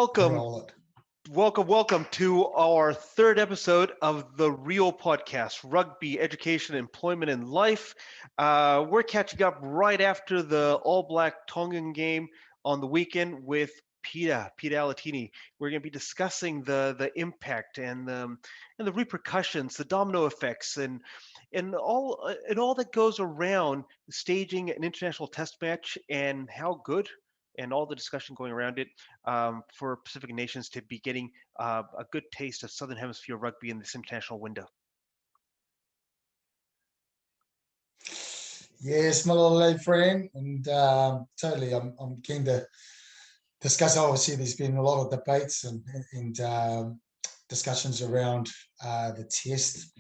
Welcome, Roll it. welcome to our third episode of the Real Podcast, Rugby Education, Employment, and Life. We're catching up right after the All Black Tongan game on the weekend with Pita Alatini. We're going to be discussing the impact and the repercussions, the domino effects, and all that goes around staging an international test match and how good and all the discussion going around it for Pacific nations to be getting a good taste of Southern Hemisphere rugby in this international window. Yes, Malakai Fran, and totally, I'm keen to discuss. Obviously, there's been a lot of debates and discussions around the test,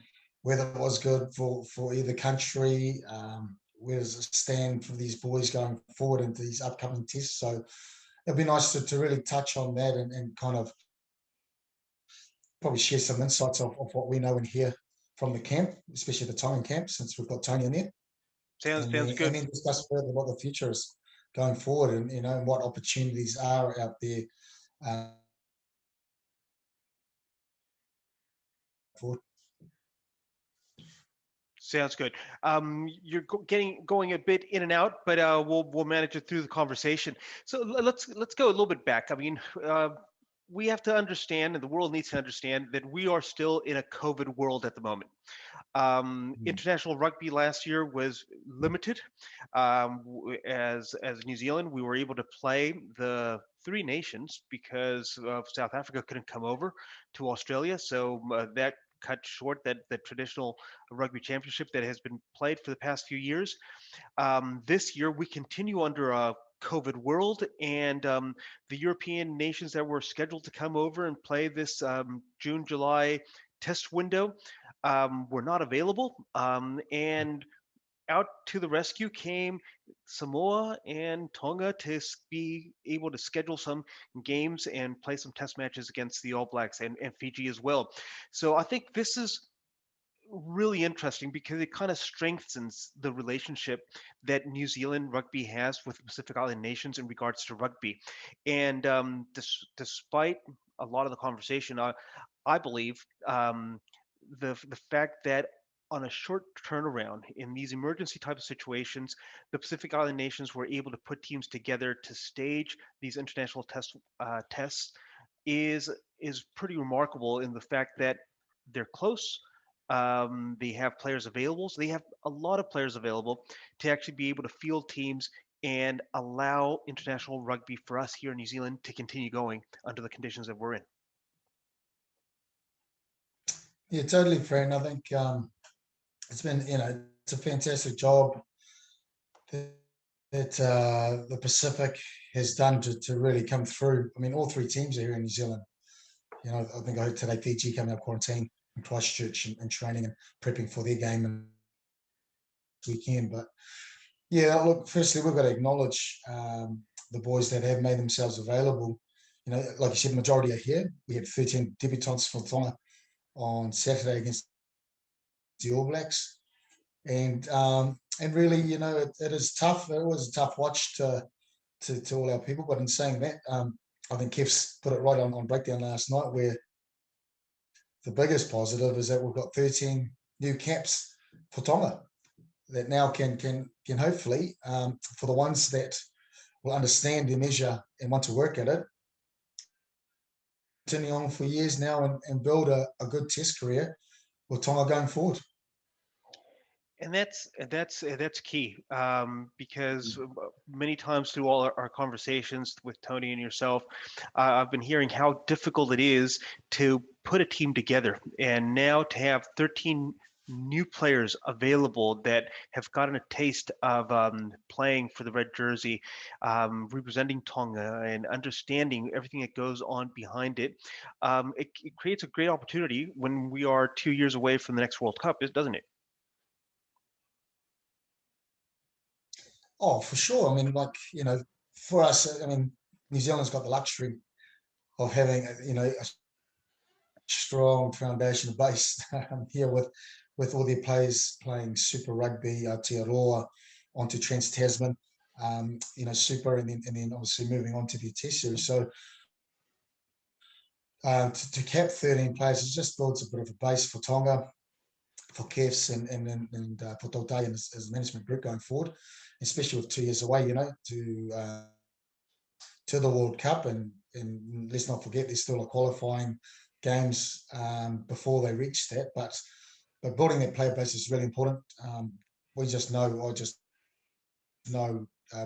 whether it was good for either country, where does it stand for these boys going forward into these upcoming tests. So it'd be nice to really touch on that and kind of probably share some insights of what we know and hear from the camp, especially the Tongan camp, since we've got Tony in there. Sounds and sounds then, and good. then discuss further what the future is going forward, and and what opportunities are out there uh, for. Sounds good. You're going a bit in and out, but we'll manage it through the conversation. So let's go a little bit back. I mean, we have to understand, and the world needs to understand that we are still in a COVID world at the moment. International rugby last year was limited. As New Zealand, we were able to play the three nations because of South Africa couldn't come over to Australia, so that cut short that the traditional rugby championship that has been played for the past few years. This year, we continue under a COVID world, and the European nations that were scheduled to come over and play this June, July test window were not available. And out to the rescue came Samoa and Tonga to be able to schedule some games and play some test matches against the All Blacks and Fiji as well. So I think this is really interesting because it kind of strengthens the relationship that New Zealand rugby has with the Pacific Island nations in regards to rugby. And despite a lot of the conversation, I believe the fact that on a short turnaround in these emergency type of situations, the Pacific Island nations were able to put teams together to stage these international tests is pretty remarkable in the fact that they're close. They have players available, so they have a lot of players available to actually be able to field teams and allow international rugby for us here in New Zealand to continue going under the conditions that we're in. Yeah, totally, Fran. I think it's been, it's a fantastic job that, the Pacific has done to really come through. I mean, all three teams are here in New Zealand. I think I heard today Fiji coming out of quarantine in Christchurch and training and prepping for their game this weekend. But yeah, look, firstly, we've got to acknowledge the boys that have made themselves available. Like you said, the majority are here. We had 13 debutants for Tonga on Saturday against the All Blacks, and really, it is tough. It was a tough watch to all our people. But in saying that, I think Kev's put it right on breakdown last night, where the biggest positive is that we've got 13 new caps for Tonga that now can hopefully, for the ones that will understand the measure and want to work at it, continue on for years now and build a good test career with Tonga going forward. And that's key because many times through all our conversations with Tony and yourself, I've been hearing how difficult it is to put a team together, and now to have 13 new players available that have gotten a taste of playing for the red jersey, representing Tonga and understanding everything that goes on behind it. It creates a great opportunity when we are 2 years away from the next World Cup, doesn't it? Oh, for sure. I mean, for us, I mean, New Zealand's got the luxury of having, a strong foundation base here with all their players playing Super Rugby, Aotearoa, onto Trans Tasman, Super, and then obviously moving on to the Test series. So to cap 13 players. It just builds a bit of a base for Tonga, for Kefs, and for Tautai and his management group going forward, especially with 2 years away, to the World Cup. And let's not forget, there's still a qualifying games before they reach that. But building that player base is really important. I just know,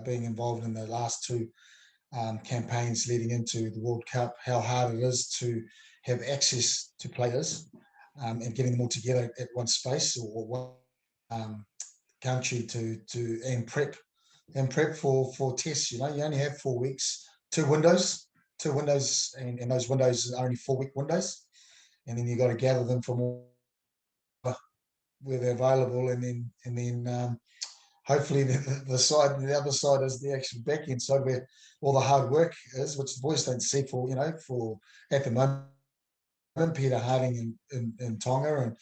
being involved in the last two campaigns leading into the World Cup, how hard it is to have access to players and getting them all together at one space or one country and prep for tests. You only have 4 weeks, two windows, and those windows are only 4-week windows, and then you got to gather them from all where they're available, and then hopefully the other side is the actual back end side where all the hard work is, which the boys don't see for at the moment. Peter Harding in Tonga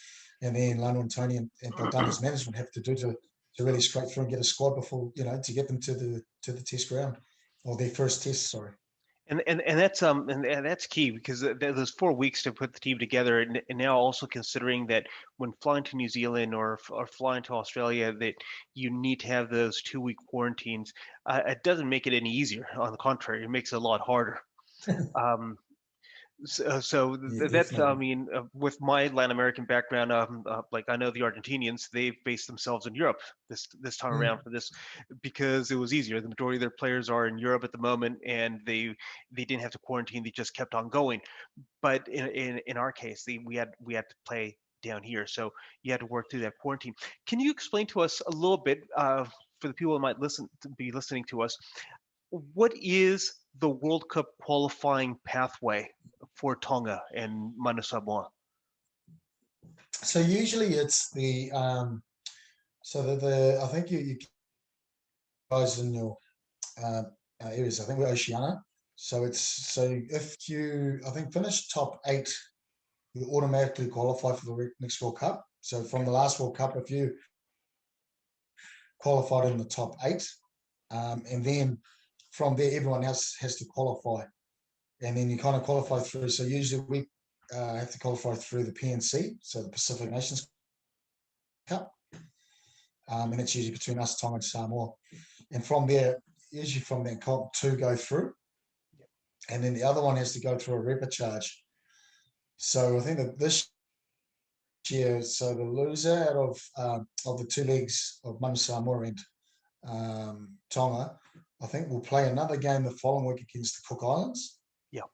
and then Lano and Tony and Paldana's management have to do to really scrape through and get a squad before, to get them to the test ground, or their first test, sorry. And that's key, because there's 4 weeks to put the team together, and now also considering that when flying to New Zealand or flying to Australia, that you need to have those 2-week quarantines. It doesn't make it any easier. On the contrary, it makes it a lot harder. So Yeah, that's, I definitely. mean, with my Latin American background, like I know the Argentinians, they've based themselves in Europe this time around for this, because it was easier. The majority of their players are in Europe at the moment, and they didn't have to quarantine. They just kept on going. But in our case, we had to play down here, so you had to work through that quarantine. Can you explain to us a little bit, for the people who might be listening to us, what is the World Cup qualifying pathway for Tonga and Manu Samoa? So usually it's the I think you guys in your areas, I think we're Oceania. So if you, I think, finish top 8, you automatically qualify for the next World Cup. So from the last World Cup, if you qualified in the top 8, and then from there everyone else has to qualify, and then you kind of qualify through. So usually we have to qualify through the PNC, so the Pacific Nations Cup, and it's usually between us, Tonga, and Samoa. And from there, usually from that comp, 2 go through, and then the other one has to go through a repechage. So I think that this year, so the loser out of the 2 legs of Manu Samoa and Tonga, I think we'll play another game the following week against the Cook Islands. Yeah.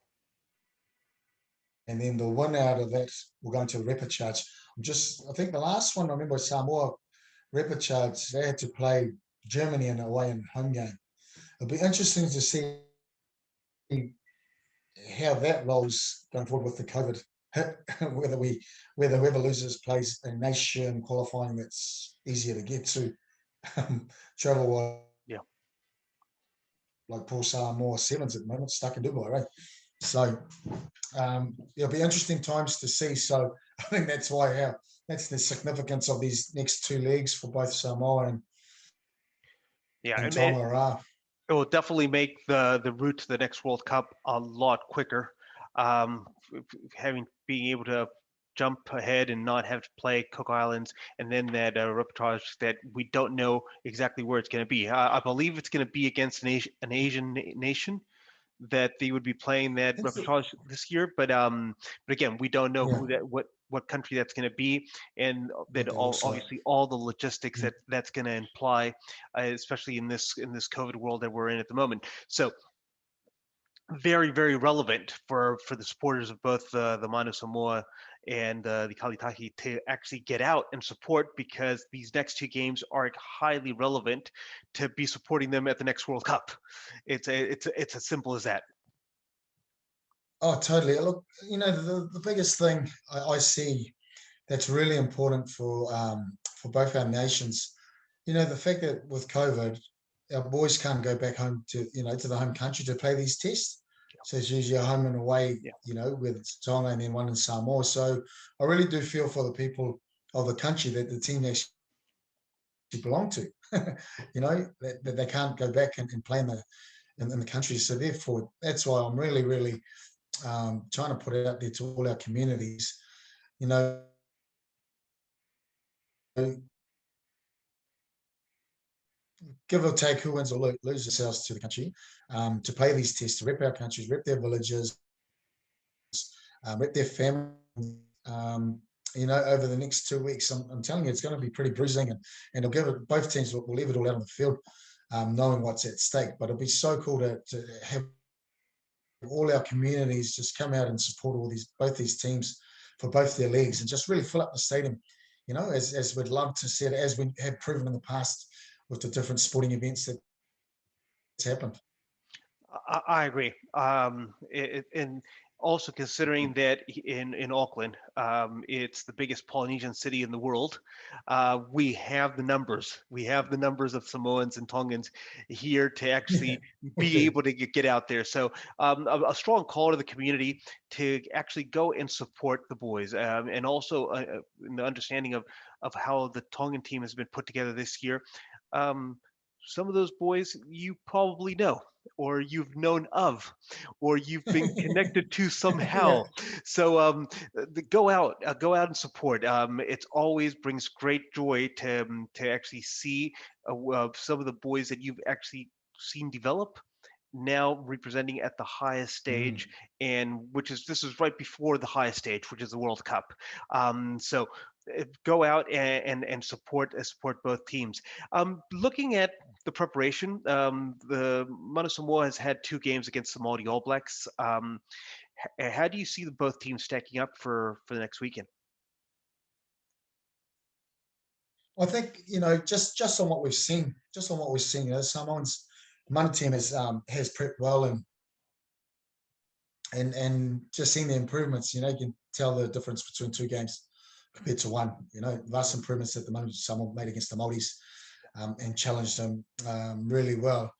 And then the winner out of that will go into a repechage. I think the last one, I remember Samoa repechage, they had to play Germany in a away and home game. It'll be interesting to see how that rolls going forward with the COVID hit, whether whoever loses plays a nation qualifying that's easier to get to travel wise. Yeah. Like Paul Samoa Sevens at the moment, stuck in Dubai, right? So it'll be interesting times to see. So I think that's the significance of these next 2 legs for both Samoa and Tonga are. It will definitely make the route to the next World Cup a lot quicker. Being able to jump ahead and not have to play Cook Islands, and then that repertoire that we don't know exactly where it's going to be. I believe it's going to be against an Asian nation that they would be playing that repertoire this year, but again, we don't know what country that's going to be, and that obviously all the logistics that's going to imply, especially in this COVID world that we're in at the moment. So very, very relevant for the supporters of both the Manu Samoa and the Ikale Tahi to actually get out and support, because these next 2 games are highly relevant to be supporting them at the next World Cup. It's as simple as that. Oh, totally. Look, the biggest thing I see that's really important for both our nations, the fact that with COVID, our boys can't go back home to the home country to play these tests. So it's usually a home and away, with Tonga and then one in Samoa. So I really do feel for the people of the country that the team actually belong to, that they can't go back and play in the country. So therefore, that's why I'm really, really trying to put it out there to all our communities, you know, give or take who wins or lose ourselves to the country, to play these tests, to rep our countries, rep their villages, rep their families. Over the next 2 weeks, I'm telling you, it's going to be pretty bruising, and it'll give it, both teams will leave it all out on the field, knowing what's at stake. But it'll be so cool to have all our communities just come out and support both these teams for both their leagues, and just really fill up the stadium, as we'd love to see it, as we have proven in the past with the different sporting events that's happened. I agree. And also considering that in Auckland, it's the biggest Polynesian city in the world. We have the numbers. We have the numbers of Samoans and Tongans here to actually be able to get out there. So a strong call to the community to actually go and support the boys, and also in the understanding of how the Tongan team has been put together this year. Some of those boys you probably know, or you've known of, or you've been connected to somehow. Yeah. So go out and support. It always brings great joy to actually see some of the boys that you've actually seen develop now representing at the highest stage, and this is right before the highest stage, which is the World Cup. So go out and support both teams. Looking at the preparation, the Manu Samoa has had 2 games against the Māori All Blacks. How do you see both teams stacking up for the next weekend? I think, just on what we've seen, Samoans Manu team has prepped well, and just seeing the improvements. You can tell the difference between 2 games compared to one. Vast improvements that the Manu Samoa made against the Māoris, and challenged them really well.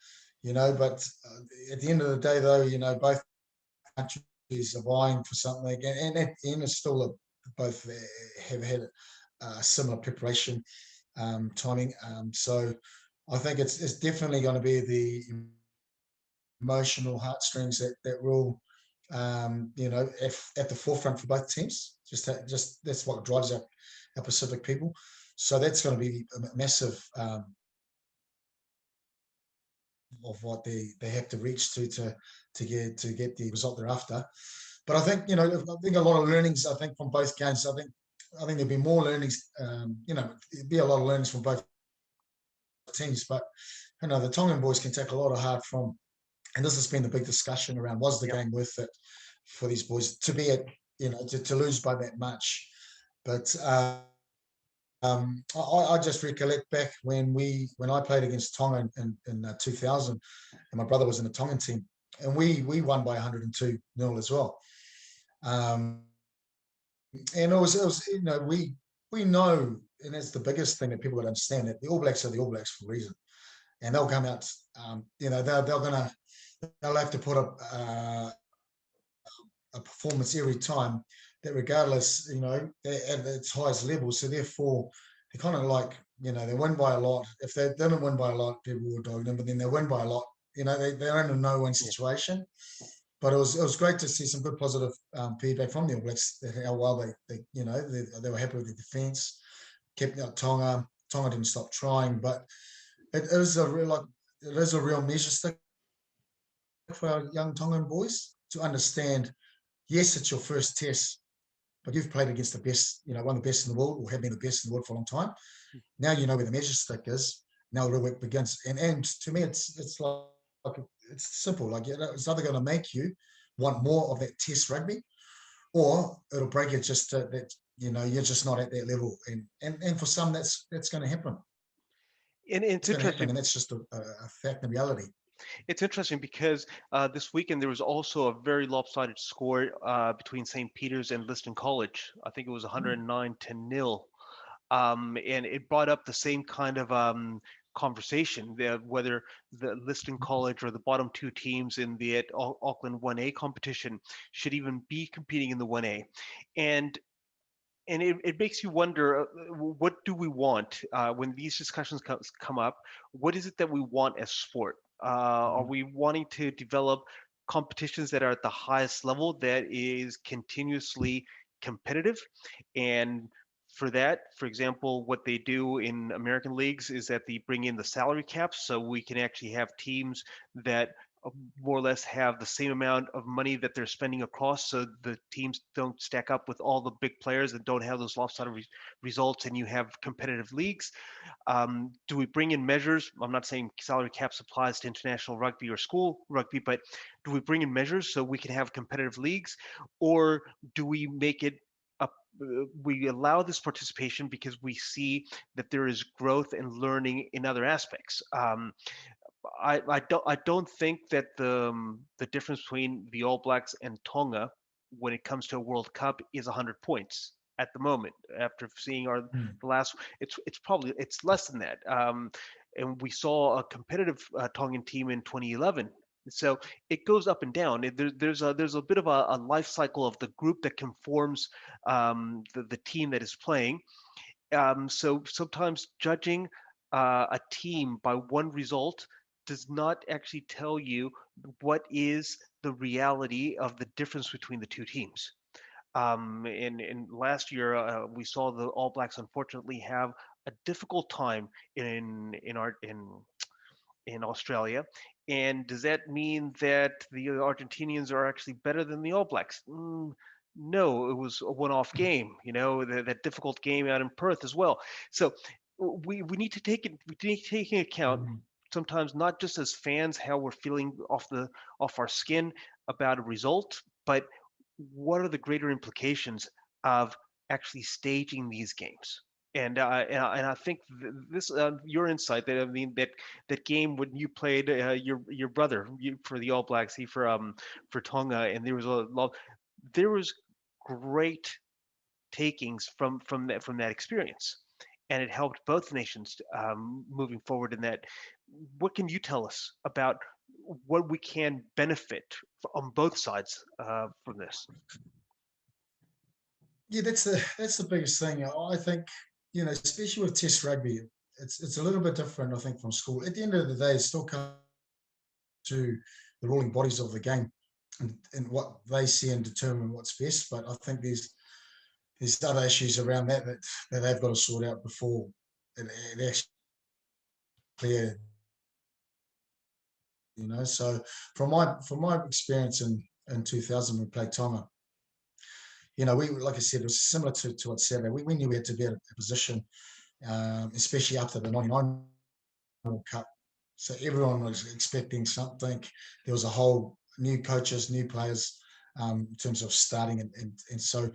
But at the end of the day, though, both countries are vying for something, and at the end, it's still both have had similar preparation timing. So I think it's definitely going to be the emotional heartstrings that will, at the forefront for both teams. Just that's what drives our Pacific people. So that's going to be a massive, of what they have to reach to get the result they're after. But I think a lot of learnings. I think from both games. I think there'll be more learnings. There'll be a lot of learnings from both teams. But the Tongan boys can take a lot of heart from. And this has been the big discussion around: was the game worth it for these boys to be at, to lose by that much? But I just recollect back when I played against Tonga in 2000, and my brother was in the Tongan team, and we won by 102-0 as well. And it was we know, and that's the biggest thing that people got to understand, that the All Blacks are the All Blacks for a reason, and they'll come out. They'll have to put up a performance every time, that regardless, at its highest level. So therefore, they're kind of like, they win by a lot. If they didn't win by a lot, people would dog them, but then they win by a lot. They're in a no-win situation. But it was great to see some good positive feedback from the All Blacks, how well they were happy with the defence, kept out Tonga. Tonga didn't stop trying, but it is a real measure stick for our young Tongan boys to understand. Yes, it's your first test, but you've played against the best, one of the best in the world, or have been the best in the world for a long time. Now you know where the measure stick is. Now the real work begins. And to me, it's simple. Like, it's either going to make you want more of that test rugby, or it'll break you just that you're just not at that level. And for some, that's going to happen. And it's interesting. And that's just a fact and reality. It's interesting because this weekend there was also a very lopsided score between St. Peter's and Liston College. I think it was 109-0, and it brought up the same kind of conversation, whether the Liston College or the bottom 2 teams in the Auckland 1A competition should even be competing in the 1A, and it makes you wonder, what do we want when these discussions come up? What is it that we want as sport? Are we wanting to develop competitions that are at the highest level that is continuously competitive. And for that, for example, what they do in American leagues is that they bring in the salary caps, so we can actually have teams that more or less have the same amount of money that they're spending across, so the teams don't stack up with all the big players and don't have those lopsided results, and you have competitive leagues. Do we bring in measures? I'm not saying salary caps applies to international rugby or school rugby, but do we bring in measures so we can have competitive leagues, or do we make it a, we allow this participation because we see that there is growth and learning in other aspects. I don't think that the difference between the All Blacks and Tonga when it comes to a World Cup is 100 points at the moment. After seeing our Mm. the last, it's probably it's less than that. And we saw a competitive Tongan team in 2011. So it goes up and down. There's a bit of a life cycle of the group that conforms the team that is playing. So sometimes judging a team by one result does not actually tell you what is the reality of the difference between the two teams. In last year, we saw the All Blacks unfortunately have a difficult time in Australia. And does that mean that the Argentinians are actually better than the All Blacks? No, it was a one-off game. That difficult game out in Perth as well. So we need to take into account Mm. sometimes not just as fans how we're feeling off our skin about a result, but what are the greater implications of actually staging these games? And I think this your insight that I mean that game when you played your brother for the All Blacks, he for Tonga, and there was great takings from that experience, and it helped both nations moving forward in that. What can you tell us about what we can benefit on both sides from this? Yeah, that's the biggest thing. I think, especially with Test rugby, it's a little bit different, I think, from school. At the end of the day, it still comes to the ruling bodies of the game and what they see and determine what's best. But I think there's other issues around that they've got to sort out before it actually clear. So from my experience in 2000, we played Tonga. We, like I said, it was similar to what Saturday. We knew we had to be at a position, especially after the 99 World Cup. So everyone was expecting something. There was a whole new coaches, new players, in terms of starting, and so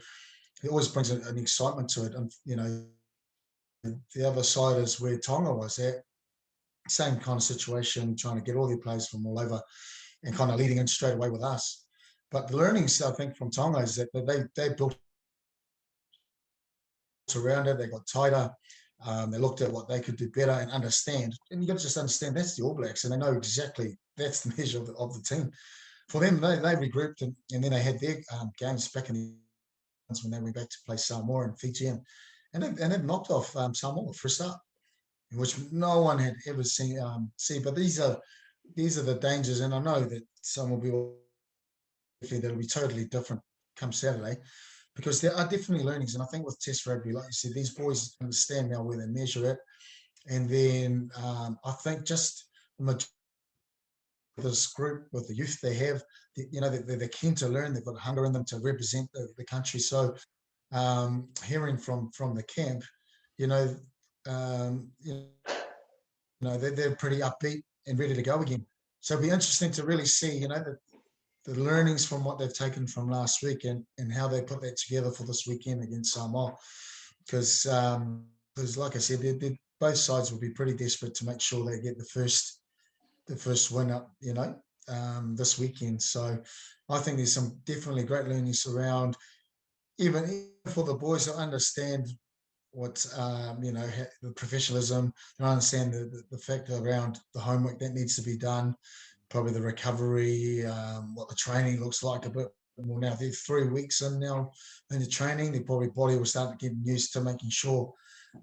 it always brings an excitement to it. And the other side is where Tonga was at, same kind of situation, trying to get all their players from all over and kind of leading in straight away with us. But the learnings, I think, from Tonga is that they built around it, they got tighter, they looked at what they could do better and understand. And you got to just understand that's the All Blacks, and they know exactly that's the measure of the team. For them, they regrouped, and then they had their games back in the when they went back to play Samoa and Fiji, and they've knocked off Samoa for a start, which no one had ever seen. But these are the dangers, and I know that some will be that'll be totally different come Saturday, because there are definitely learnings. And I think with Test rugby, like you said, these boys understand now where they measure it, and then I think just this group with the youth they have, they're keen to learn. They've got hunger in them to represent the country. So hearing from the camp, you know, um, you they're pretty upbeat and ready to go again. So it'll be interesting to really see, the learnings from what they've taken from last week and how they put that together for this weekend against Samoa. Because like I said, both sides will be pretty desperate to make sure they get the first win up, this weekend. So I think there's some definitely great learnings around, even for the boys to understand what the professionalism, and understand the fact around the homework that needs to be done, probably the recovery, what the training looks like a bit more now. They're 3 weeks in now into training. Their probably body will start getting used to making sure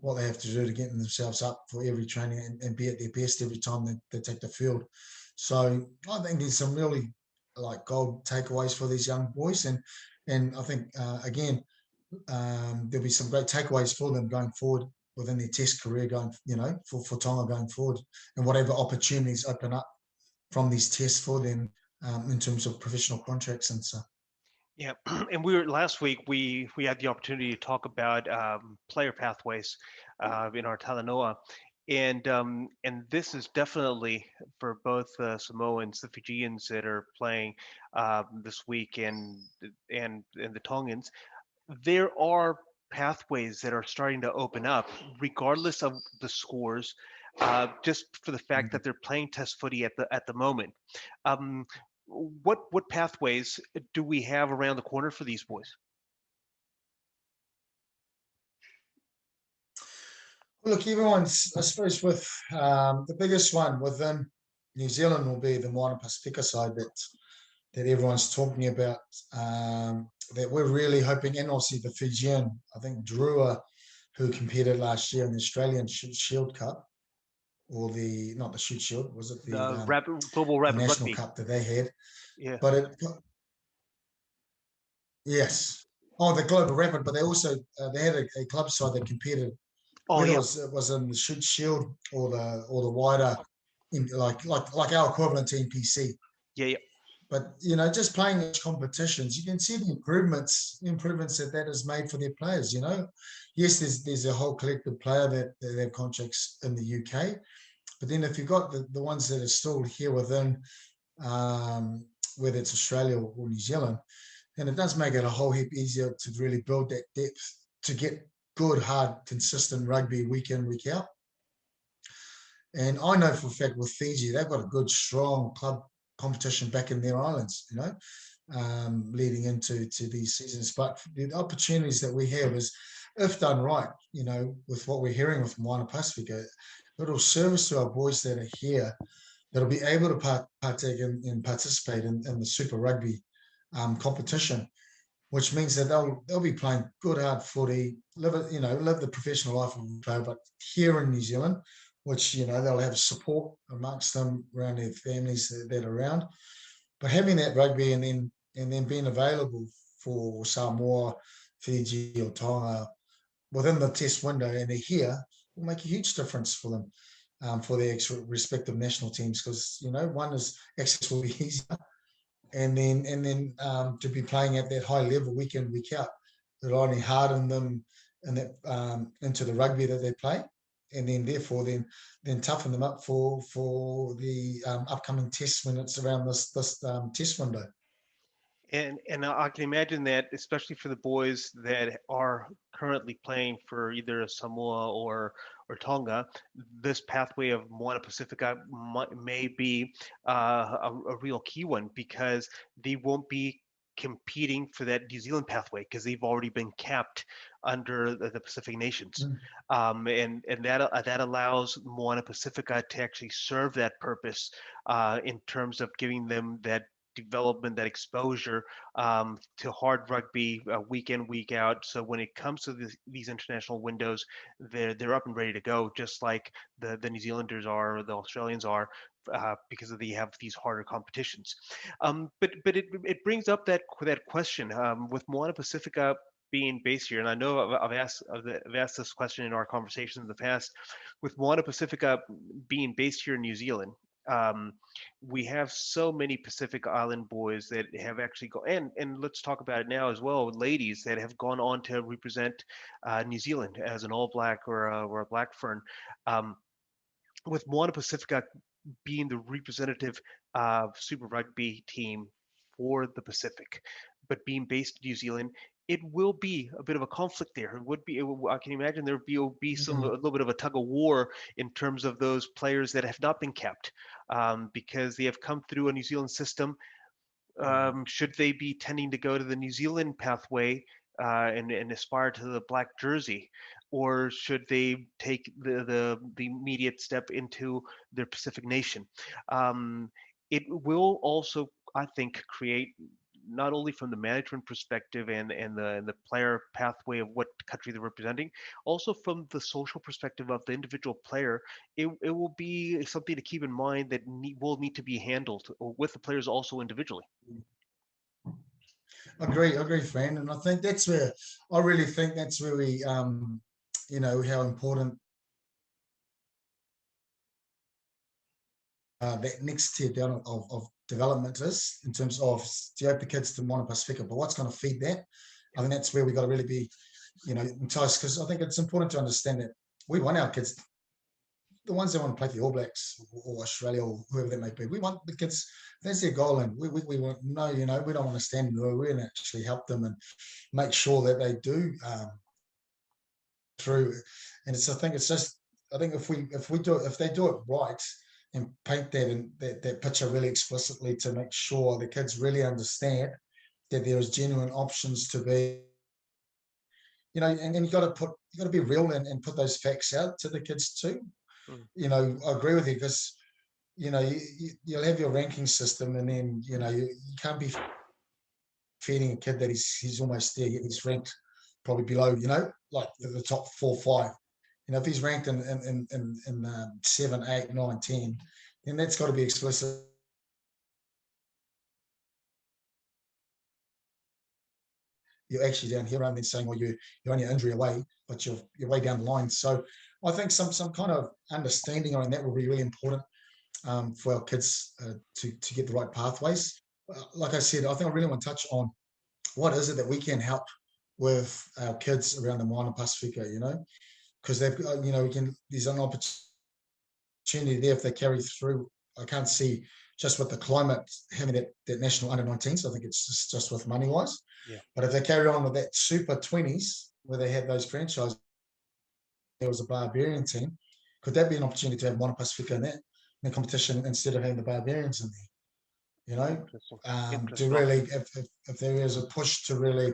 what they have to do to get themselves up for every training and be at their best every time they take the field. So I think there's some really like gold takeaways for these young boys, and I think again there'll be some great takeaways for them going forward within their test career going, for Tonga going forward, and whatever opportunities open up from these tests for them in terms of professional contracts and stuff. Yeah, and we were last week. We had the opportunity to talk about player pathways in our Talanoa, and this is definitely for both Samoans, the Fijians that are playing this week, and the Tongans. There are pathways that are starting to open up, regardless of the scores, just for the fact that they're playing test footy at the moment. Um, what pathways do we have around the corner for these boys? Well, look, everyone's, I suppose, with the biggest one within New Zealand will be the Moana Pasifika side that everyone's talking about. That we're really hoping, and also the Fijian, I think Drua, who competed last year in the Australian Shield Cup, or the not the Shoot Shield, was it The Global the Rapid National Rugby. Cup that they had? Yeah. But yes, oh, the Global Rapid, but they also they had a club side that competed, Oh whether yeah. it was in the Shoot Shield or the wider, like our equivalent to NPC. Yeah. Yeah. But just playing these competitions, you can see the improvements that has made for their players. Yes, there's a whole collective player that have contracts in the UK, but then if you've got the ones that are still here within, whether it's Australia or New Zealand, then it does make it a whole heap easier to really build that depth to get good, hard, consistent rugby week in, week out. And I know for a fact with Fiji, they've got a good, strong club competition back in their islands, leading into these seasons. But the opportunities that we have is, if done right, with what we're hearing with Moana Pasifika, it'll service to our boys that are here that'll be able to partake and participate in the Super Rugby competition, which means that they'll be playing good hard footy, live the professional life of a player, but here in New Zealand, which they'll have support amongst them around their families that are around. But having that rugby and then being available for Samoa, Fiji, or Tonga within the test window, and they're here, will make a huge difference for them, for their respective national teams, because one is access will be easier, and then to be playing at that high level week in, week out, it'll only harden them in that into the rugby that they play, and then therefore then toughen them up for the upcoming tests when it's around this test window. And I can imagine that, especially for the boys that are currently playing for either Samoa or Tonga, this pathway of Moana Pasifika may be a real key one, because they won't be competing for that New Zealand pathway because they've already been capped under the Pacific nations, Mm. and that allows Moana Pasifika to actually serve that purpose in terms of giving them that development, that exposure to hard rugby week in, week out. So when it comes to these international windows, they're up and ready to go, just like the New Zealanders are, or the Australians are, because they have these harder competitions. But it brings up that question with Moana Pacifica being based here, and I know I've asked this question in our conversations in the past. With Moana Pacifica being based here in New Zealand, um, we have so many Pacific Island boys that have actually and let's talk about it now as well, ladies that have gone on to represent New Zealand as an All Black or a Black Fern. Um, with Moana Pacifica being the representative Super Rugby team for the Pacific, but being based in New Zealand, it will be a bit of a conflict there. It would be. I can imagine there will be a little bit of a tug of war in terms of those players that have not been kept, because they have come through a New Zealand system. Should they be tending to go to the New Zealand pathway and aspire to the black jersey, or should they take the immediate step into their Pacific nation? It will also, I think, create not only from the management perspective and the player pathway of what country they're representing, also from the social perspective of the individual player. It will be something to keep in mind that will need to be handled with the players also individually. Agree, Fran. And I think that's where I really think that's where we, how important that next tier down of development is in terms of do you have the kids to Moana Pasifika, but what's going to feed that? I think that's where we got to really be, enticed, because I think it's important to understand that we want our kids, the ones that want to play for the All Blacks or Australia or whoever that may be, we want the kids, that's their goal, and we want, no, we don't want to stand in the way. We're going to actually help them and make sure that they do through. And I think it's just, I think if they do it right and paint that and that picture really explicitly to make sure the kids really understand that there is genuine options to be, and you got to be real and put those facts out to the kids too. I agree with you, because you'll have your ranking system, and then you can't be feeding a kid that he's almost there, yet he's ranked probably below, like the top 4 or 5. If he's ranked in 7, 8, 9, 10, then that's got to be explicit. You're actually down here, rather than saying, well, you're only an injury away, but you're way down the line. So I think some kind of understanding on that will be really important for our kids to get the right pathways. Like I said, I think I really want to touch on what is it that we can help with our kids around the Moana Pasifika, because they've, there's an opportunity there if they carry through. I can't see just with the climate having that national under-19s. I think it's just with money-wise. Yeah. But if they carry on with that Super 20s, where they had those franchises, there was a Barbarian team, could that be an opportunity to have Moana Pasifika in the competition instead of having the Barbarians in there? To really, if there is a push to really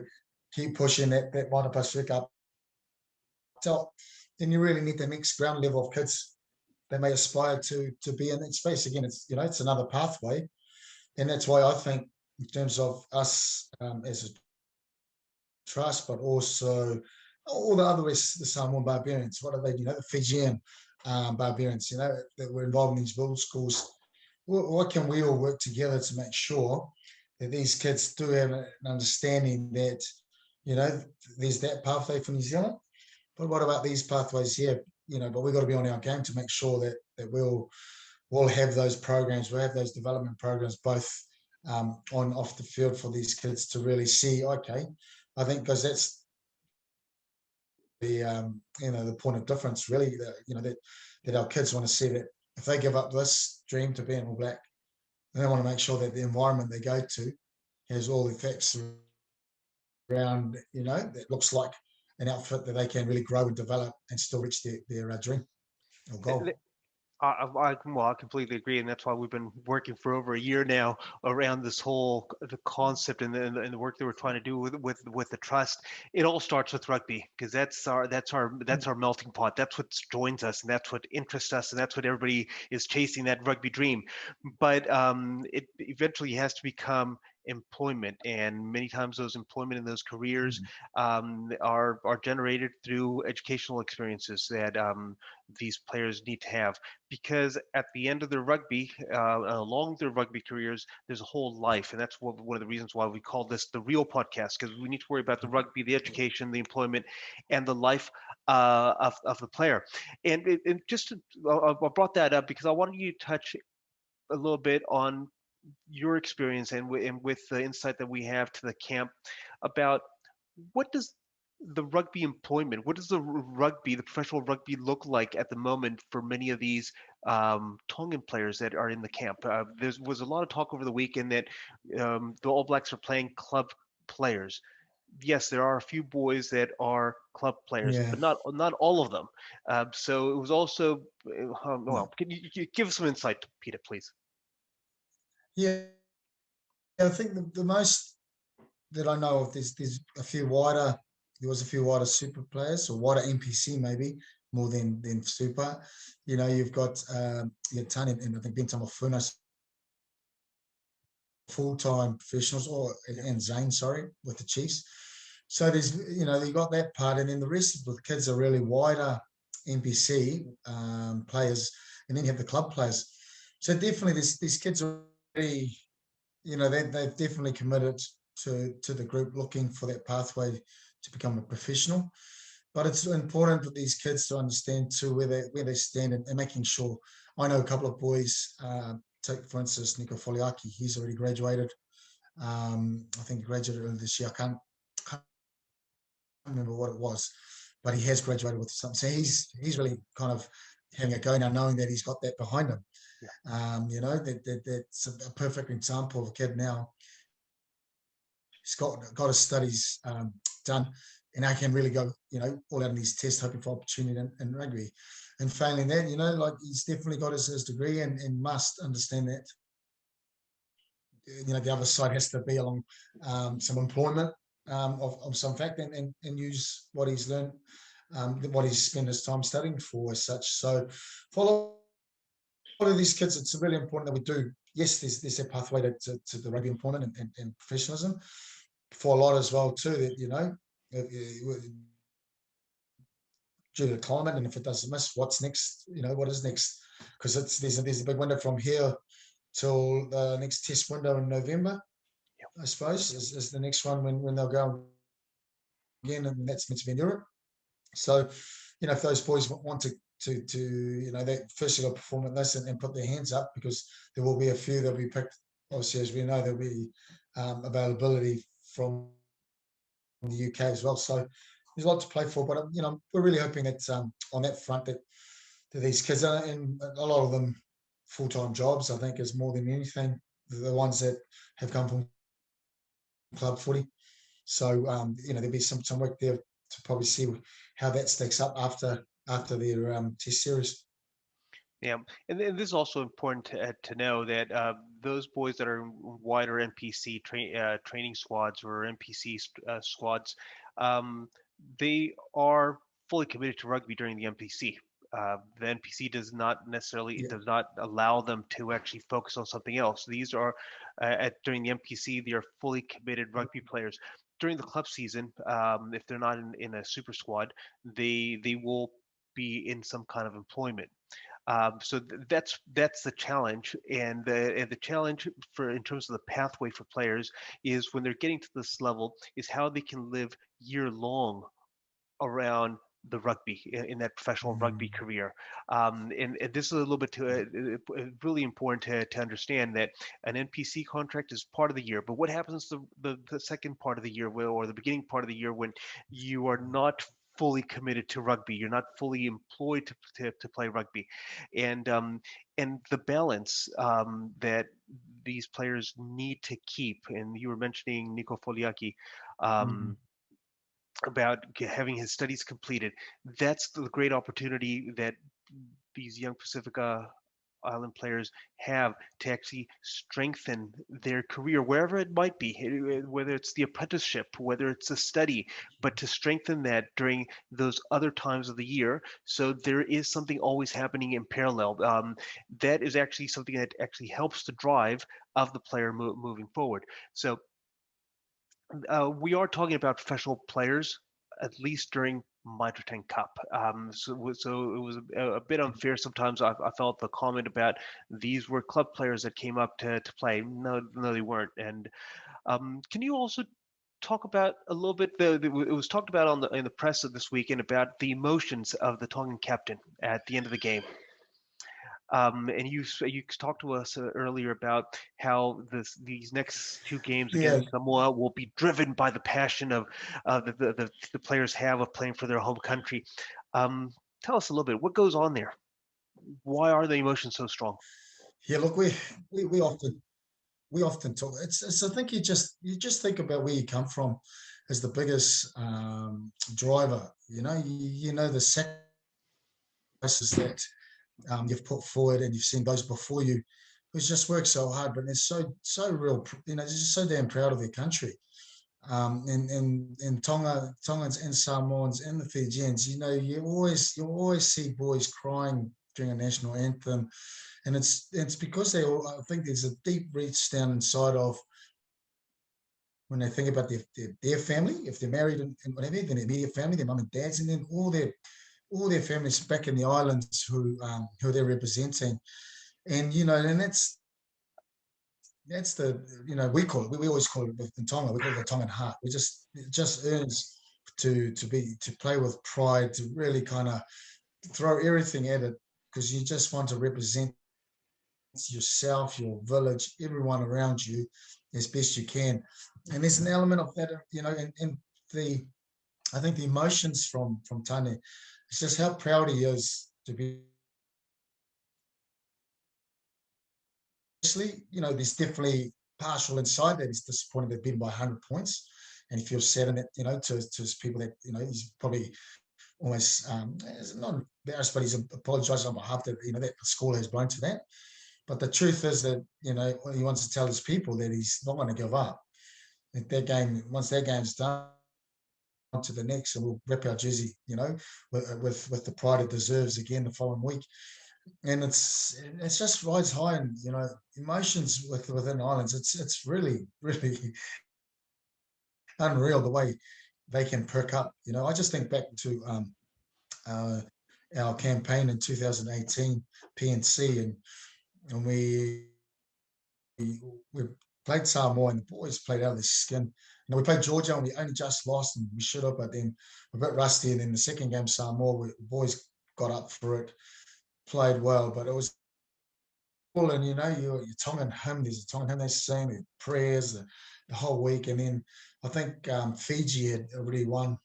keep pushing that Moana Pasifika up top, then you really need the next ground level of kids that may aspire to be in that space. Again, it's another pathway, and that's why I think in terms of us as a trust, but also all the other the Samoan Barbarians, what are they? The Fijian Barbarians, that were involved in these build schools. What can we all work together to make sure that these kids do have an understanding that, there's that pathway for New Zealand, but what about these pathways here? But we've got to be on our game to make sure that we'll have those programs, we'll have those development programs, both on off the field, for these kids to really see, okay, I think, because that's the point of difference, really, that our kids want to see that if they give up this dream to be an All Black, they want to make sure that the environment they go to has all the facts around, that looks like an outfit that they can really grow and develop and still reach their dream or goal. I completely agree, and that's why we've been working for over a year now around this whole the concept and the work that we're trying to do with the trust. It all starts with rugby, because that's our melting pot. That's what joins us, and that's what interests us, and that's what everybody is chasing, that rugby dream. But it eventually has to become employment, and many times those employment and those careers are generated through educational experiences that these players need to have, because at the end of their rugby, along their rugby careers, there's a whole life, and that's one of the reasons why we call this the real podcast, because we need to worry about the rugby, the education, the employment, and the life of the player. And I brought that up because I wanted you to touch a little bit on your experience and with the insight that we have to the camp about what does the rugby employment, what does the professional rugby look like at the moment for many of these Tongan players that are in the camp? There was a lot of talk over the weekend that the All Blacks are playing club players. Yes, there are a few boys that are club players, but not all of them. So it was also, can you give us some insight, Peter, please? Yeah, I think the most that I know of, there's a few wider. There was a few wider super players, or wider NPC maybe more than super. You've got Tani and I think Ben Tamafuna full-time professionals, and Zane, sorry, with the Chiefs. So there's, you got that part, and then the rest of the kids are really wider NPC players, and then you have the club players. So definitely, these kids are really, they've definitely committed to the group, looking for that pathway to become a professional. But it's important for these kids to understand too where they stand, and making sure. I know a couple of boys. Take for instance Nico Foliaki. He's already graduated. I think he graduated this year. I can't remember what it was, but he has graduated with something. So he's really kind of having a go now, knowing that he's got that behind him. That's a perfect example of a kid now. He's got his studies done, and I can really go, all out in these tests, hoping for opportunity in rugby. And failing that, like he's definitely got his degree, and must understand that. The other side has to be along some employment of some fact, and use what he's learned, what he's spent his time studying for as such. So for a lot of these kids, it's really important that we do. Yes, there's a pathway to the rugby employment and professionalism for a lot as well too. That due to the climate, and if it doesn't miss, what's next? What is next? Because there's a big window from here till the next test window in November. I suppose is the next one when they'll go again, and that's meant to be in Europe. So, if those boys want to they firstly they'll perform at this and put their hands up, because there will be a few that'll be picked. Obviously, as we know, there'll be availability from the UK as well. So there's a lot to play for, but we're really hoping that on that front that these kids are, and a lot of them full-time jobs, I think, is more than anything the ones that have come from club footy. So there'll be some work there to probably see how that stacks up after their test series. Yeah, and this is also important to know that those boys that are in wider NPC training squads or NPC squads, they are fully committed to rugby during the NPC. The NPC does not necessarily does not allow them to actually focus on something else. These are during the NPC, they are fully committed rugby players. During the club season, if they're not in a super squad, they will be in some kind of employment. So that's the challenge, and the challenge for in terms of the pathway for players is when they're getting to this level is how they can live year long around the rugby in that professional rugby career. And this is a little bit really important to understand that an NPC contract is part of the year, but what happens the second part of the year, or the beginning part of the year, when you are not fully committed to rugby, you're not fully employed to play rugby, and the balance that these players need to keep. And you were mentioning Nico Foliaki. About having his studies completed. That's the great opportunity that these young Pacifica Island players have to actually strengthen their career wherever it might be, whether it's the apprenticeship, whether it's a study, but to strengthen that during those other times of the year. So there is something always happening in parallel. That is actually something that actually helps the drive of the player moving forward. So we are talking about professional players, at least during Mitre 10 Cup. So it was a bit unfair sometimes. I felt the comment about these were club players that came up to play. No, they weren't. And can you also talk about a little bit? It was talked about in the press of this weekend about the emotions of the Tongan captain at the end of the game. And you talked to us earlier about how these next two games against Samoa will be driven by the passion of the players have of playing for their home country. Tell us a little bit, what goes on there? Why are the emotions so strong? Yeah, look, we often talk. It's I think you just think about where you come from as the biggest driver. You know the sacrifices that you've put forward, and you've seen those before you who's just worked so hard, but they're so real, they're just so damn proud of their country. And Tongans and Samoans and the Fijians, you always see boys crying during a national anthem, and it's because they all. I think there's a deep reach down inside of when they think about their family, if they're married and whatever, then their immediate family, their mum and dads, and then all their families back in the islands who they're representing, and and that's the we call it we always call it in Tonga, we call it the Tongan heart. It just earns to play with pride, to really kind of throw everything at it, because you just want to represent yourself, your village, everyone around you as best you can. And there's an element of that, and the I think the emotions from Tane, it's just how proud he is to be. Obviously, there's definitely partial inside that he's disappointed they've been by 100 points, and he feels sad in it, to his people that he's probably almost not embarrassed, but he's apologised on behalf that that the score has blown to that. But the truth is that he wants to tell his people that he's not going to give up. That game, once that game's done, to the next, and we'll rip our jersey, with the pride it deserves again the following week. And it's just rides high, and emotions within islands. It's really really unreal the way they can perk up. I just think back to uh, our campaign in 2018 PNC, and we played Samoa, and the boys played out of their skin. We played Georgia, and we only just lost, and we should have, but then we're a bit rusty. And then the second game, Samoa, the boys got up for it, played well, but it was cool. And your Tongan hymn, there's a Tongan hymn they sing, the prayers, the whole week. And then I think Fiji had already won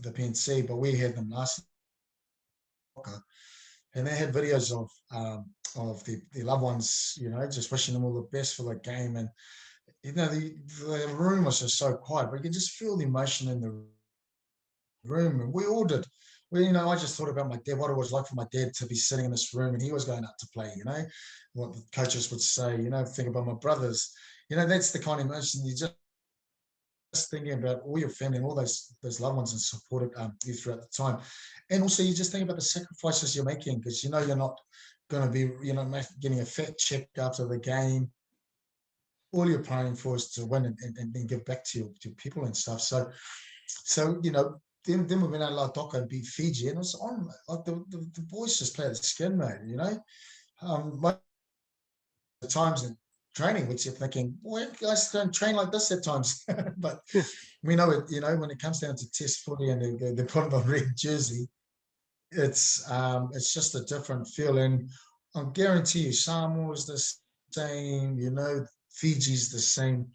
the PNC, but we had them last, and they had videos of the loved ones, just wishing them all the best for the game. And the room was just so quiet, but you could just feel the emotion in the room, and we all did. I just thought about my dad, what it was like for my dad to be sitting in this room, and he was going up to play. What the coaches would say. Think about my brothers. That's the kind of emotion you just thinking about all your family and all those loved ones and supported you throughout the time. And also you just think about the sacrifices you're making, because you're not going to be getting a fat check after the game. All you're praying for is to win and then give back to your people and stuff. So then we went out La Toka and beat Fiji, and it was on like the boys just played the skin, mate. The times in training, which you're thinking, boy, guys don't train like this at times. But we know it. When it comes down to Test footy and they put on a red jersey, it's just a different feeling. I guarantee you, Samoa's the same. Fiji's the same.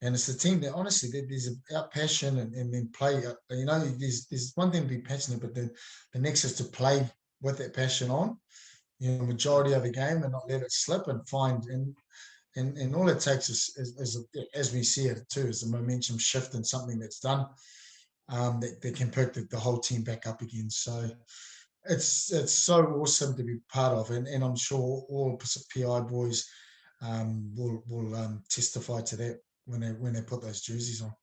And it's a team that honestly, there's a passion and then play. There's one thing to be passionate, but the next is to play with that passion on, majority of the game, and not let it slip, and find and all it takes is as we see it too, is a momentum shift and something that's done that can pick the whole team back up again. So it's so awesome to be part of, and I'm sure all PI boys will testify to that when they put those jerseys on.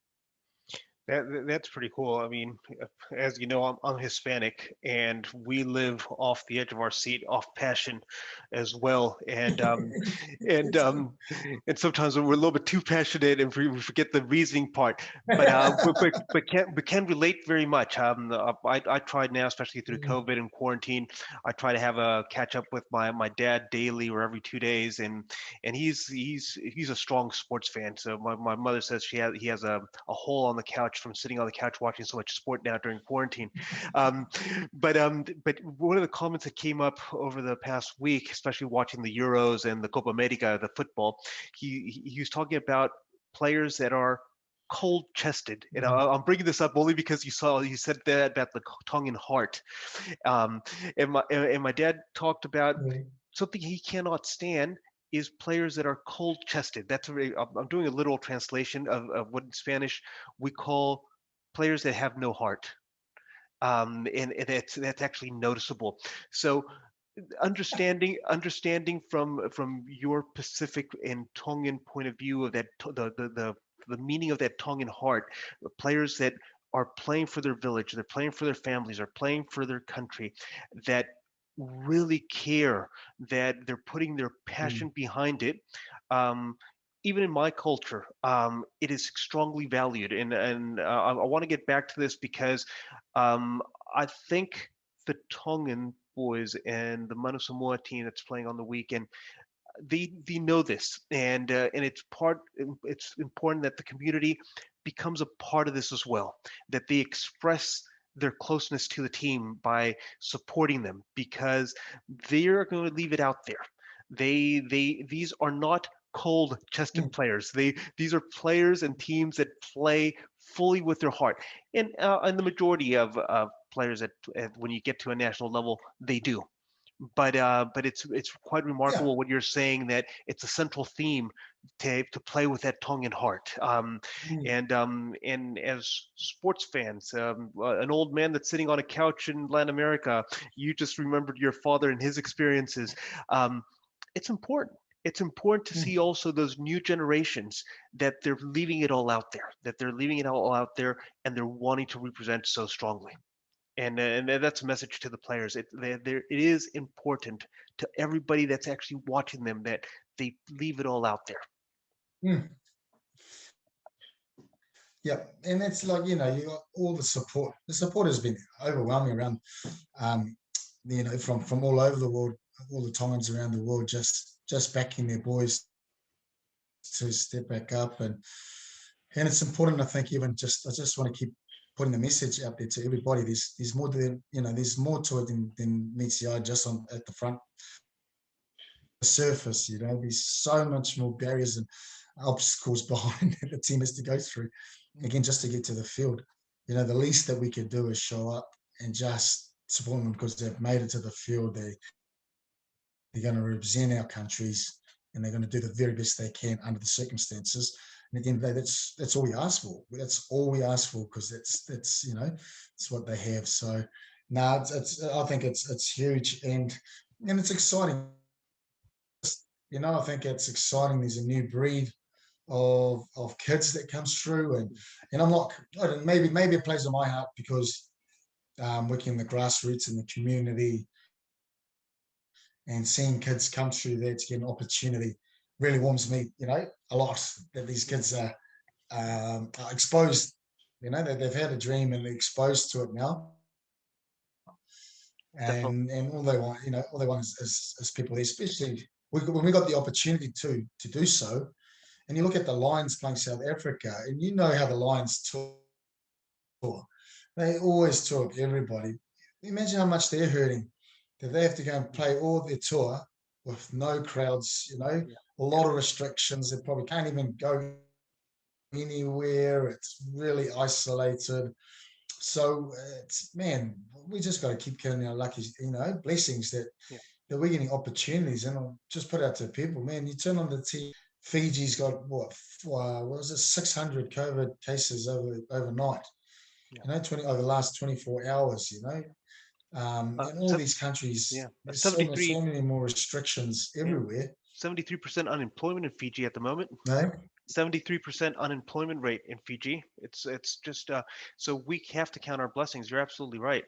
That's pretty cool. I mean, as you know, I'm Hispanic, and we live off the edge of our seat, off passion, as well. And sometimes we're a little bit too passionate, and we forget the reasoning part. But can relate very much. I tried now, especially through COVID and quarantine. I try to have a catch up with my dad daily or every 2 days, and he's a strong sports fan. So my mother says he has a hole on the couch from sitting on the couch watching so much sport now during quarantine. But one of the comments that came up over the past week, especially watching the Euros and the Copa America, the football, he was talking about players that are cold-chested, and I'm bringing this up only because you said that about the Tongan heart, and my dad talked about something he cannot stand is players that are cold-chested. I'm doing a literal translation of what in Spanish we call players that have no heart, and that's actually noticeable. So understanding from your Pacific and Tongan point of view of that the meaning of that Tongan heart, players that are playing for their village, they're playing for their families, are playing for their country, that really care that they're putting their mm, passion behind it. Um, Even in my culture, it is strongly valued, and I want to get back to this because um, I think the Tongan boys and the Manu Samoa team that's playing on the weekend, they know this, and it's important that the community becomes a part of this as well, that they express their closeness to the team by supporting them, because they're going to leave it out there. These are not cold chested mm, players. These are players and teams that play fully with their heart, and the majority of players at when you get to a national level, they do. But it's quite yeah, remarkable what you're saying, that it's a central theme to play with that Tongan heart. mm, And as sports fans, an old man that's sitting on a couch in Latin America, you just remembered your father and his experiences. Um, it's important. It's important to mm. see also those new generations, that they're leaving it all out there, that they're leaving it all out there, and they're wanting to represent so strongly. And that's a message to the players. It is important to everybody that's actually watching them, that they leave it all out there. Mm. Yeah, and it's like, you got all the support. The support has been overwhelming around, um, from all over the world, all the Tongans around the world, just backing their boys to step back up, and it's important. I think even I just want to keep putting the message out there to everybody. There's more than there's more to it than meets the eye just on at the front surface. There's so much more barriers and obstacles behind that the team has to go through. Again, just to get to the field. The least that we could do is show up and just support them because they've made it to the field. They're going to represent our countries, and they're going to do the very best they can under the circumstances. And at the end of the day, that's all we ask for. That's all we ask for, because it's what they have. So no, I think it's huge, and it's exciting. I think it's exciting. There's a new breed of kids that comes through, and I'm not. I don't, maybe it plays on my heart because working in the grassroots in the community and seeing kids come through there to get an opportunity really warms me, a lot, that these kids are exposed. They've had a dream and they're exposed to it now, Definitely. and all they want is people there, especially when we got the opportunity to do so. And you look at the Lions playing South Africa, and you know how the Lions tour. They always talk everybody. Imagine how much they're hurting, that they have to go and play all their tour with no crowds, Yeah. a lot of restrictions. They probably can't even go anywhere. It's really isolated. So man, we just got to keep counting our lucky, blessings Yeah. that we're getting opportunities. And I'll just put out to people, man, you turn on the TV, Fiji's got what was it, 600 COVID cases overnight, Yeah. 20 over the last 24 hours, in all So, these countries, yeah. there's so 73. many more restrictions Yeah. everywhere. 73% unemployment in Fiji at the moment. No? 73% unemployment rate in Fiji. It's just so we have to count our blessings. You're absolutely right.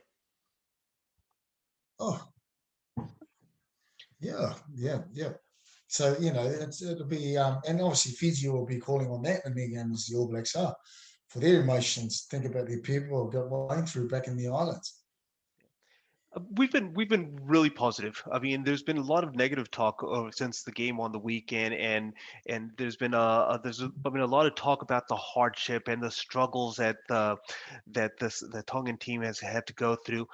Oh, yeah, yeah, yeah. So, it'll be, and obviously Fiji will be calling on that, and then as the All Blacks are, for their emotions. Think about the people who got going through back in the islands. We've been really positive. I mean, there's been a lot of negative talk since the game on the weekend, and there's been a lot of talk about the hardship and the struggles that the Tongan team has had to go through,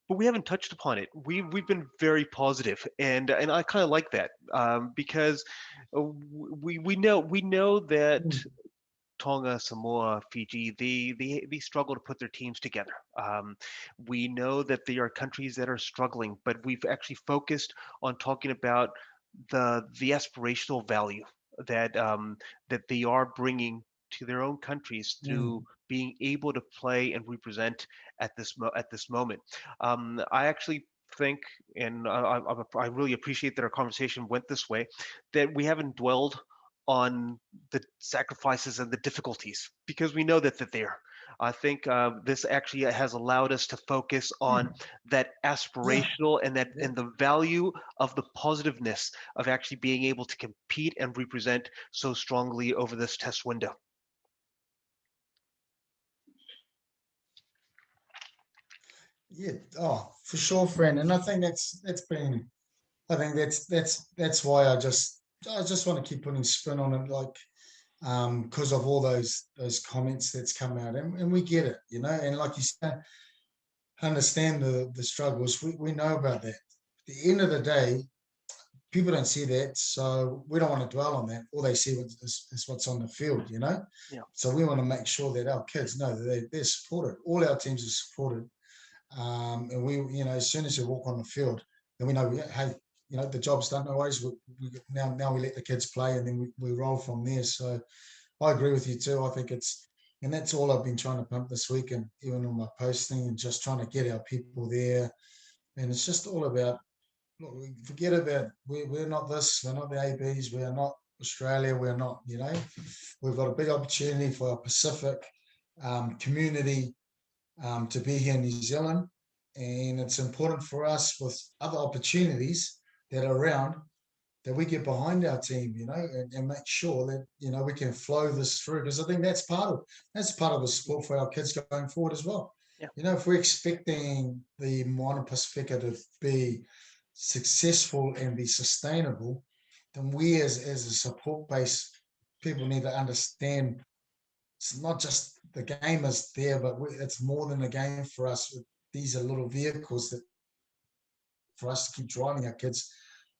but we haven't touched upon it. We've been very positive, and I kind of like that, because we know that Mm, Tonga, Samoa, Fiji, they struggle to put their teams together. We know that they are countries that are struggling, but we've actually focused on talking about the aspirational value that they are bringing to their own countries through mm, being able to play and represent at this moment. I actually think, and I really appreciate that our conversation went this way, that we haven't dwelled on the sacrifices and the difficulties, because we know that they're there. I think this actually has allowed us to focus on that Yeah, aspirational and that yeah, and the value of the positiveness of actually being able to compete and represent so strongly over this test window. yeah. Oh, for sure, friend. And I think that's been. I think that's why I just want to keep putting spin on it, like because of all those comments that's come out, and we get it, and like you said, understand the struggles. We know about that. At the end of the day, people don't see that, so we don't want to dwell on that. All they see is what's on the field. Yeah. So we want to make sure that our kids know that they're supported. All our teams are supported, and as soon as you walk on the field, then we know, hey, the job's done. No worries. Now we let the kids play, and then we roll from there. So I agree with you too. I think and that's all I've been trying to pump this week, and even on my posting, and just trying to get our people there. And it's just all about, look, forget about, we're not this, we're not the ABs, we are not Australia, we're not, we've got a big opportunity for our Pacific community to be here in New Zealand. And it's important for us with other opportunities that are around, that we get behind our team, and make sure that, we can flow this through. Because I think that's part of the sport for our kids going forward as well. Yeah. If we're expecting the Moana Pasifika to be successful and be sustainable, then we as a support base, people need to understand it's not just the game is there, but it's more than a game for us. These are little vehicles that for us to keep driving our kids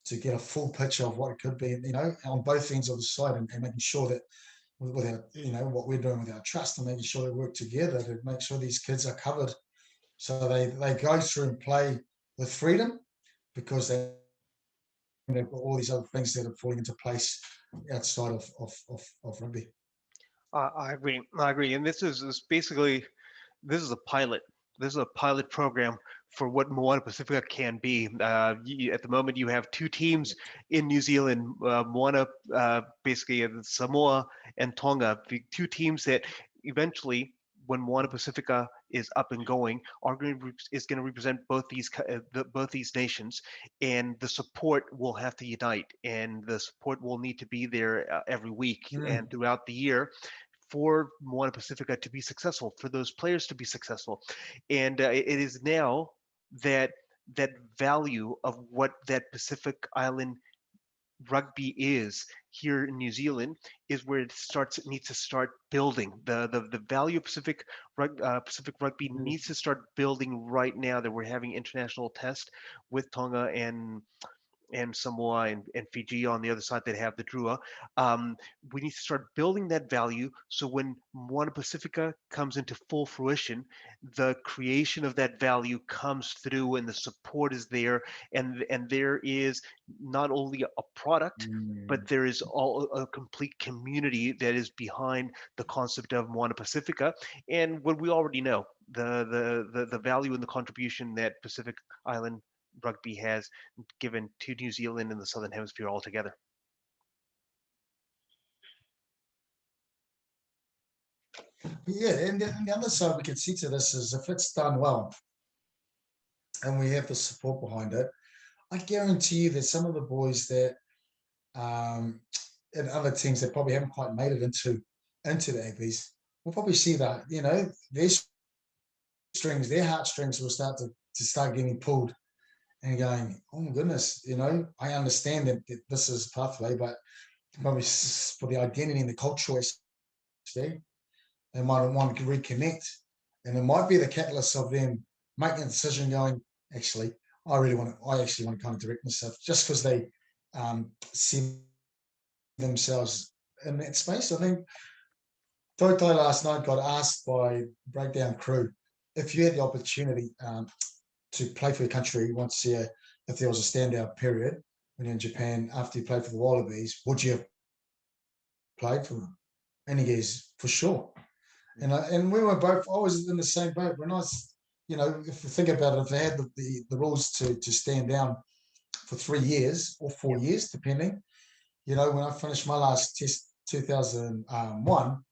to get a full picture of what it could be, on both ends of the side, and making sure that with our, what we're doing with our trust, and making sure they work together to make sure these kids are covered, so they go through and play with freedom, because they've got all these other things that are falling into place outside of rugby. I agree. I agree. And this basically this is a pilot. This is a pilot program for what Moana Pacifica can be. At the moment, you have two teams in New Zealand, Moana, basically Samoa and Tonga, the two teams that eventually, when Moana Pacifica is up and going, is going to represent both these nations, and the support will have to unite, and the support will need to be there every week and Mm. throughout the year for Moana Pacifica to be successful, for those players to be successful. And it is now that that value of what that Pacific Island rugby is here in New Zealand is where it needs to start building. The value of Pacific rugby Mm. needs to start building right now that we're having international tests with Tonga and Samoa and Fiji on the other side that have the Drua. We need to start building that value so when Moana Pacifica comes into full fruition, the creation of that value comes through and the support is there, and there is not only a product, but Mm. there is all a complete community that is behind the concept of Moana Pacifica, and what we already know, the value and the contribution that Pacific Island rugby has given to New Zealand and the Southern Hemisphere altogether. Yeah, and the other side we can see to this is, if it's done well and we have the support behind it, I guarantee you that some of the boys that um, in other teams that probably haven't quite made it into the ABs will probably see that, their heartstrings will start getting pulled, and going, oh my goodness, I understand that this is a pathway, but probably for the identity and the cultural aspect, they might want to reconnect, and it might be the catalyst of them making a decision, going, actually, I actually want to kind of direct myself, just because they see themselves in that space. I think Toto last night got asked by Breakdown Crew, if you had the opportunity to play for your country once a year, if there was a standout period when you're in Japan after you played for the Wallabies, would you have played for them? And he goes, for sure. And we were both, I was in the same boat. When I was, if you think about it, if they had the rules to stand down for 3 years or 4 years, depending, when I finished my last test 2001,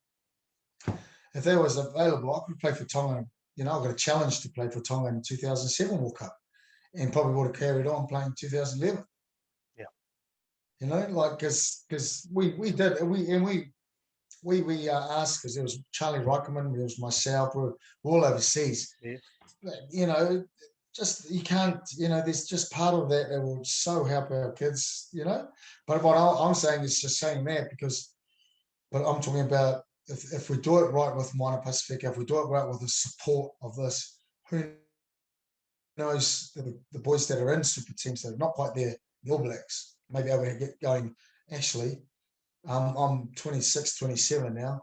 if that was available, I could play for Tonga. I got a challenge to play for Tonga in 2007 World Cup, and probably would have carried on playing 2011. Yeah. Because we did, we asked, because there was Charlie Reickerman, there was myself, we're all overseas. Yeah. Just you can't, there's just part of that will so help our kids, But what I'm saying is just saying that but I'm talking about if we do it right with Moana Pasifika, if we do it right with the support of this, who knows the boys that are in super teams that are not quite there, the All Blacks, maybe able to get going. Actually, I'm 26, 27 now.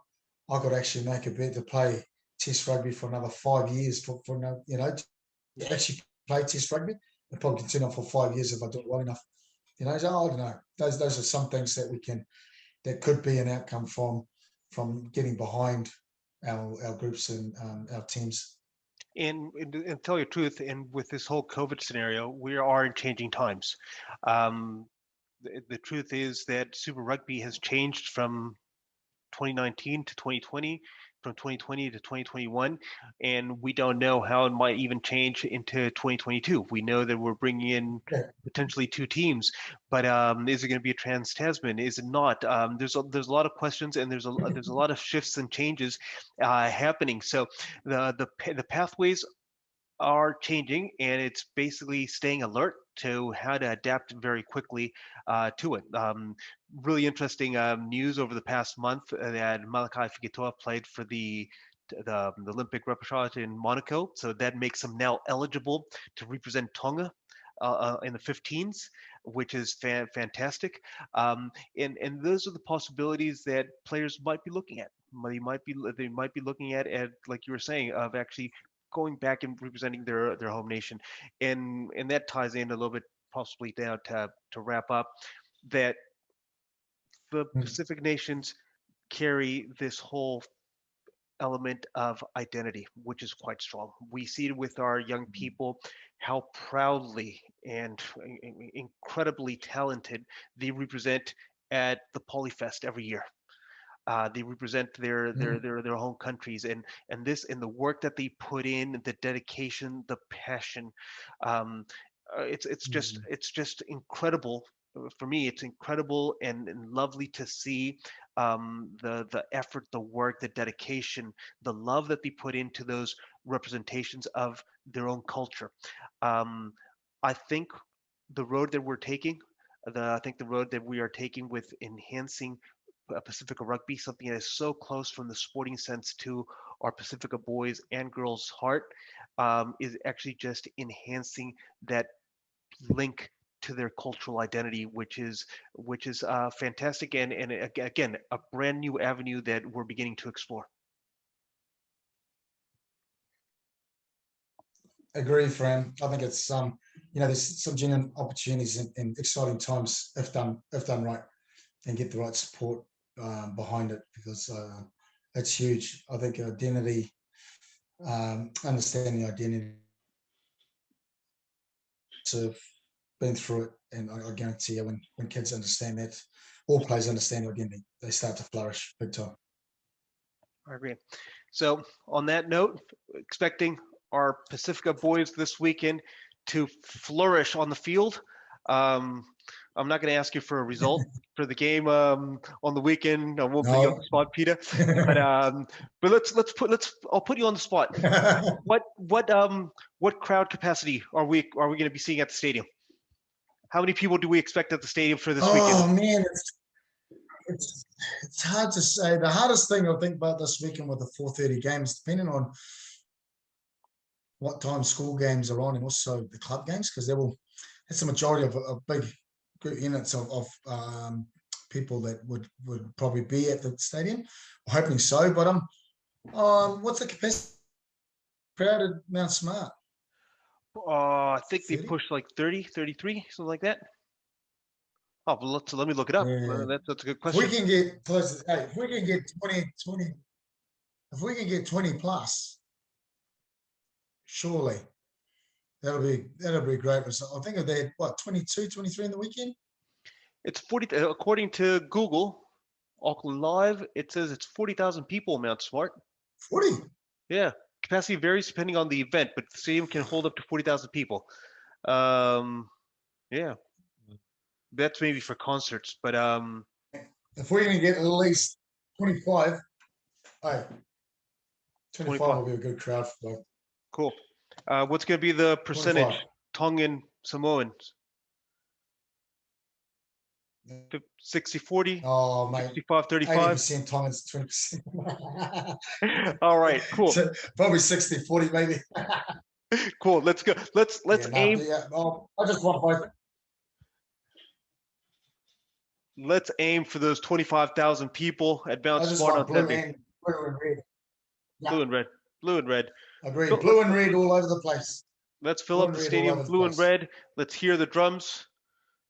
I could actually make a bet to play Test rugby for another 5 years to actually play Test rugby and probably continue on for 5 years if I do it well enough. So I don't know. Those are some things that could be an outcome from getting behind our groups and our teams. And tell you the truth, and with this whole COVID scenario, we are in changing times. Um, the truth is that Super Rugby has changed from 2019 to 2020, from 2020 to 2021, and we don't know how it might even change into 2022. We know that we're bringing in potentially 2 teams, but is it going to be a trans-Tasman? Is it not? There's a lot of questions, and there's a lot of shifts and changes happening. So the pathways are changing, and it's basically staying alert to how to adapt very quickly to it. Really interesting news over the past month that Malakai Alatini played for the Olympic repechage in Monaco, so that makes him now eligible to represent Tonga in the 15s, which is fantastic. And those are the possibilities that players might be looking at. They might be looking at, like you were saying, of actually going back and representing their home nation, and that ties in a little bit possibly down to wrap up that the Pacific nations carry this whole element of identity, which is quite strong. We see it with our young people, how proudly and incredibly talented they represent at the Polyfest every year. They represent their home countries, and the work that they put in, the dedication, the passion. It's just incredible. For me, it's incredible and lovely to see the effort, the work, the dedication, the love that they put into those representations of their own culture. I think the road that we're taking, I think the road that we are taking with enhancing Pacifica Rugby, something that is so close from the sporting sense to our Pacifica boys and girls' heart, is actually just enhancing that link to their cultural identity, which is fantastic, and again a brand new avenue that we're beginning to explore. Agree, Fran. I think it's there's some genuine opportunities and exciting times if done right and get the right support behind it, because it's huge. I think identity, understanding identity, have been through it, and I guarantee you, when kids understand that, all players understand identity, they start to flourish big time. I agree. So on that note, expecting our Pacifica boys this weekend to flourish on the field. I'm not going to ask you for a result for the game on the weekend. I won't put you on the spot, Pita. But I'll put you on the spot. What crowd capacity are we going to be seeing at the stadium? How many people do we expect at the stadium for this weekend? Oh man, it's hard to say. The hardest thing I think about this weekend with the 4:30 games, depending on what time school games are on and also the club games, because it's a majority of a big units of people that would probably be at the stadium. I'm hoping so, but what's the capacity crowd at Mount Smart? I think 30? they pushed like 30, 33, something like that. Oh, well, let me look it up. Yeah. That's a good If we question. can get close, if we can get 20, if we can get 20 plus, surely that'll be a great result. I think they had 22, 23 in the weekend. It's 40, according to Google, Auckland Live. It says it's 40,000 people, Mount Smart. 40. Yeah, capacity varies depending on the event, but the stadium can hold up to 40,000 people. Um, yeah, that's maybe for concerts, but If we can get at least 25, hey, 25 25. will be a good crowd for both. Cool. What's going to be the 25. percentage? Tongan Samoans? 60-40, Oh, mate, 65-35. 80% Tongans, 20%. All right, cool, So probably 60-40, maybe. cool. Let's go. Let's Yeah, no, aim. but yeah. I just want both. Let's aim for those 25,000 people at Mount I just Smart on want blue Saturday. and red. Yeah, Blue and red. Blue and red. agreed. Fill- Blue Let's and red all over the place. let's fill Blue up and the red all stadium over the blue and place. red. Let's hear the drums.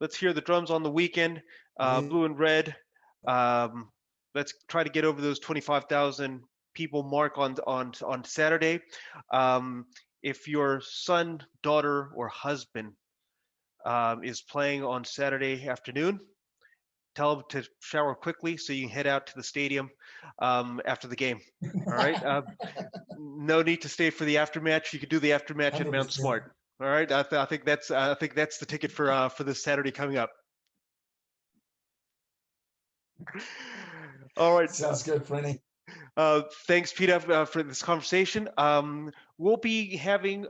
Let's hear the drums on the weekend. Yeah. Blue and red. Um, let's try to get over those 25,000 people mark on Saturday. Um, if your son, daughter, or husband is playing on Saturday afternoon, tell them to shower quickly so you can head out to the stadium after the game. All right. No need to stay for the aftermatch. You could do the aftermatch at Mount 100%. Smart. All right. I think that's the ticket for this Saturday coming up. All right. Sounds good, Franny. Thanks, Peter, for this conversation. We'll be having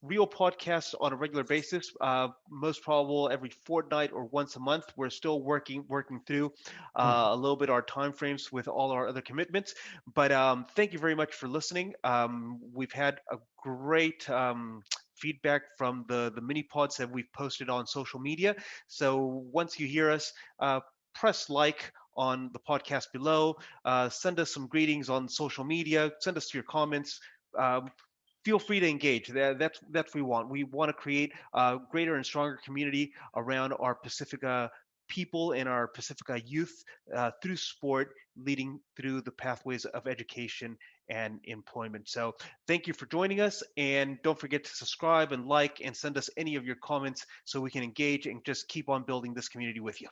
real podcasts on a regular basis. Most probable every fortnight or once a month. We're still working through a little bit our time frames with all our other commitments. But thank you very much for listening. We've had a great feedback from the mini pods that we've posted on social media. So once you hear us, press like on the podcast below. Send us some greetings on social media. Send us your comments. Feel free to engage. That's what we want. We want to create a greater and stronger community around our Pacifica people and our Pacifica youth through sport, leading through the pathways of education and employment. So thank you for joining us, and don't forget to subscribe and like and send us any of your comments so we can engage and just keep on building this community with you.